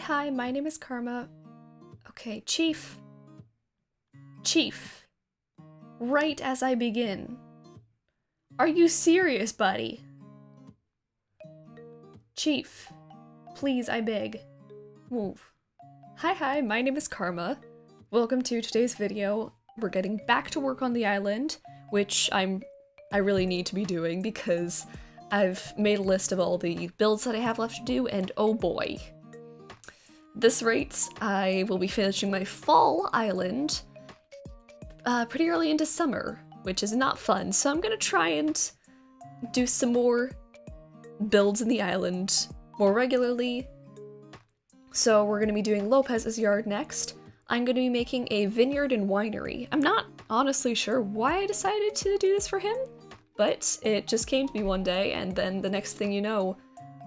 Hi, my name is Karma. Okay, Chief. Chief. Right as I begin. Are you serious, buddy? Chief. Please, I beg. Move. Hi, my name is Karma. Welcome to today's video. We're getting back to work on the island, which I really need to be doing because I've made a list of all the builds that I have left to do, and oh boy. At this rate, I will be finishing my fall island pretty early into summer, which is not fun, so I'm gonna try and do some more builds in the island more regularly. So we're gonna be doing Lopez's yard next. I'm gonna be making a Vineyard and Winery. I'm not honestly sure why I decided to do this for him, but it just came to me one day, and then the next thing you know,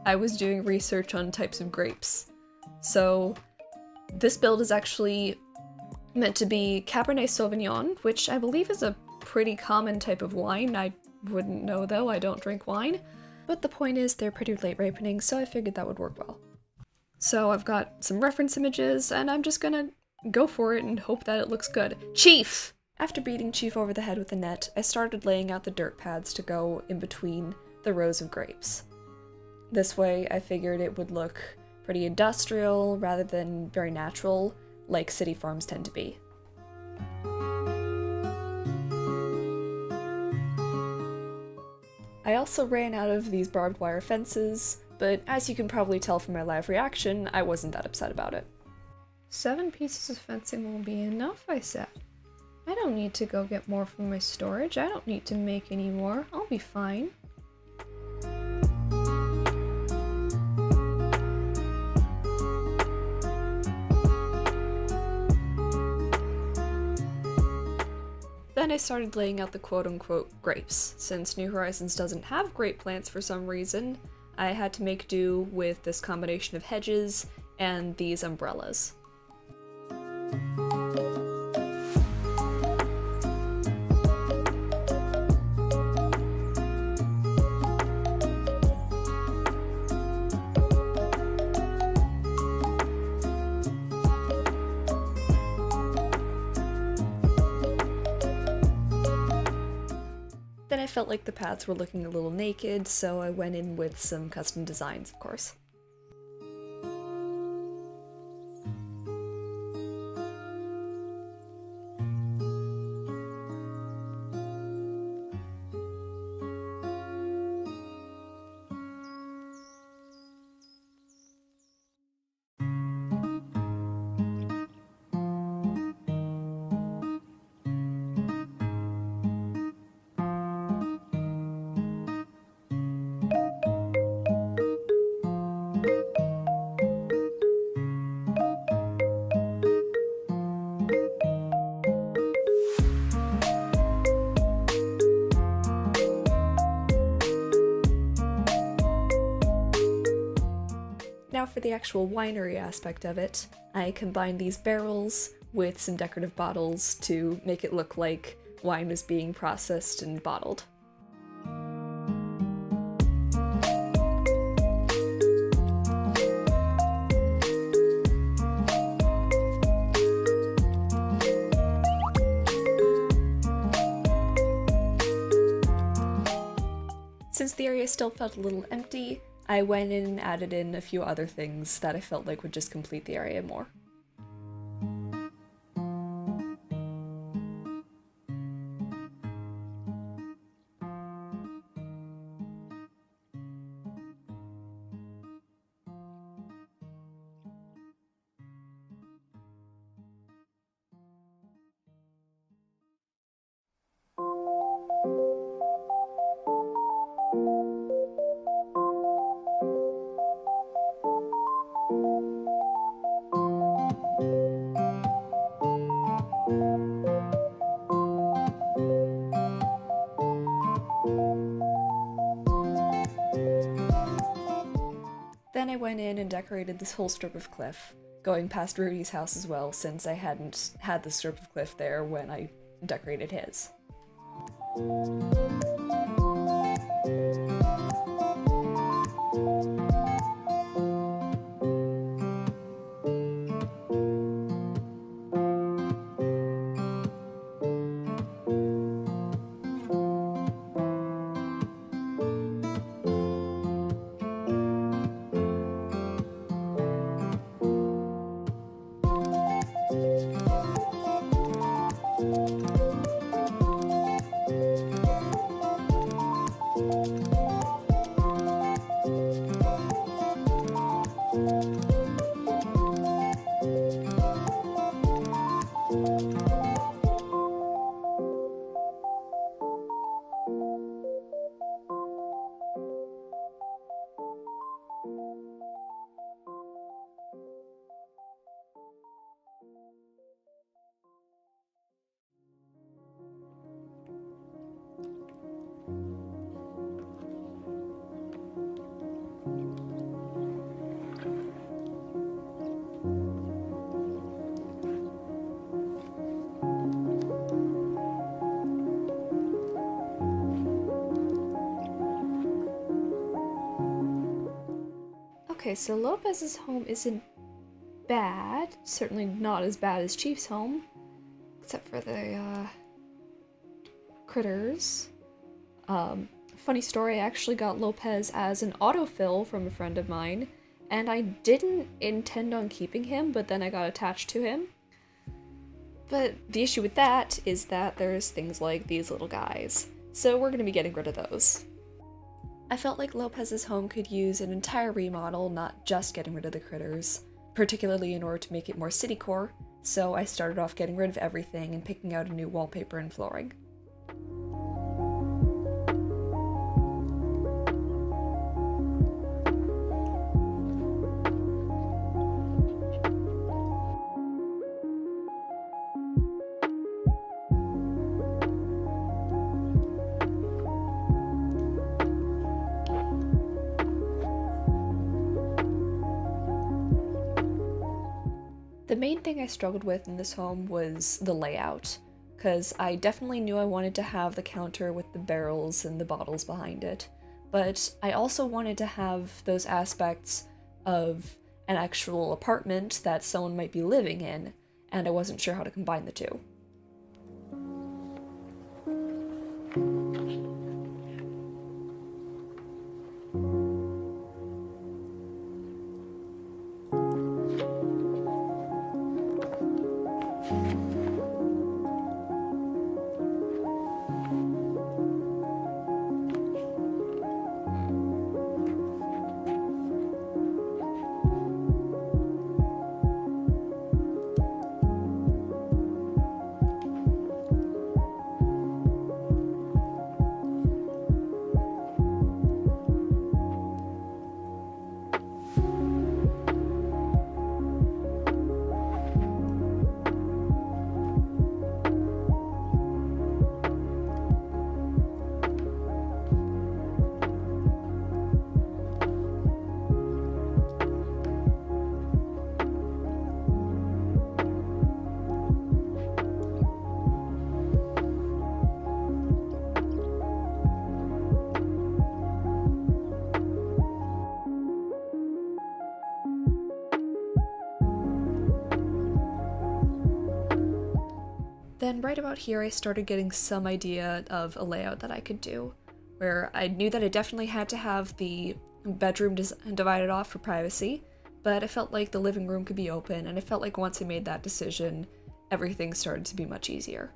I was doing research on types of grapes. So this build is actually meant to be Cabernet Sauvignon, which I believe is a pretty common type of wine. I wouldn't know though, I don't drink wine. But the point is they're pretty late ripening, so I figured that would work well. So I've got some reference images, and I'm just gonna go for it and hope that it looks good. Chief! After beating Chief over the head with the net, I started laying out the dirt paths to go in between the rows of grapes. This way, I figured it would look pretty industrial rather than very natural, like city farms tend to be. I also ran out of these barbed wire fences, but as you can probably tell from my live reaction, I wasn't that upset about it. 7 pieces of fencing will be enough, I said. I don't need to go get more from my storage. I don't need to make any more. I'll be fine. Then I started laying out the quote-unquote grapes. Since New Horizons doesn't have grape plants for some reason, I had to make do with this combination of hedges and these umbrellas. Then I felt like the paths were looking a little naked, so I went in with some custom designs, of course. Now for the actual winery aspect of it, I combined these barrels with some decorative bottles to make it look like wine was being processed and bottled. Since the area still felt a little empty, I went in and added in a few other things that I felt like would just complete the area more. Then I went in and decorated this whole strip of cliff, going past Rudy's house as well, since I hadn't had the strip of cliff there when I decorated his. Okay, so Lopez's home isn't bad. Certainly not as bad as Chief's home. Except for the, critters. Funny story, I actually got Lopez as an autofill from a friend of mine, and I didn't intend on keeping him, but then I got attached to him. But the issue with that is that there's things like these little guys, so we're gonna be getting rid of those. I felt like Lopez's home could use an entire remodel, not just getting rid of the critters, particularly in order to make it more citycore, so I started off getting rid of everything and picking out a new wallpaper and flooring. The main thing I struggled with in this home was the layout, because I definitely knew I wanted to have the counter with the barrels and the bottles behind it, but I also wanted to have those aspects of an actual apartment that someone might be living in, and I wasn't sure how to combine the two. Then right about here I started getting some idea of a layout that I could do, where I knew that I definitely had to have the bedroom divided off for privacy, but I felt like the living room could be open, and I felt like once I made that decision, everything started to be much easier.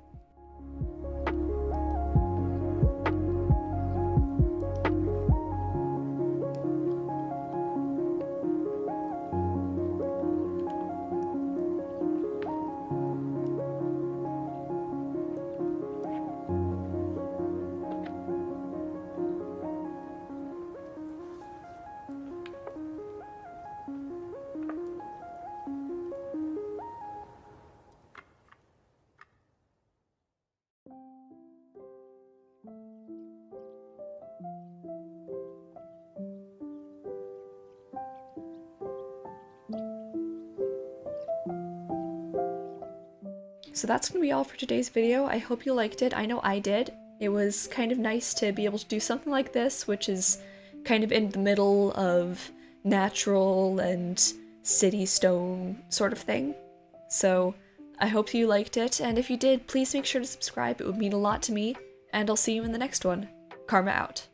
So that's gonna be all for today's video. I hope you liked it. I know I did. It was kind of nice to be able to do something like this, which is kind of in the middle of natural and city stone sort of thing. So I hope you liked it, and if you did, please make sure to subscribe. It would mean a lot to me, and I'll see you in the next one. Karma out.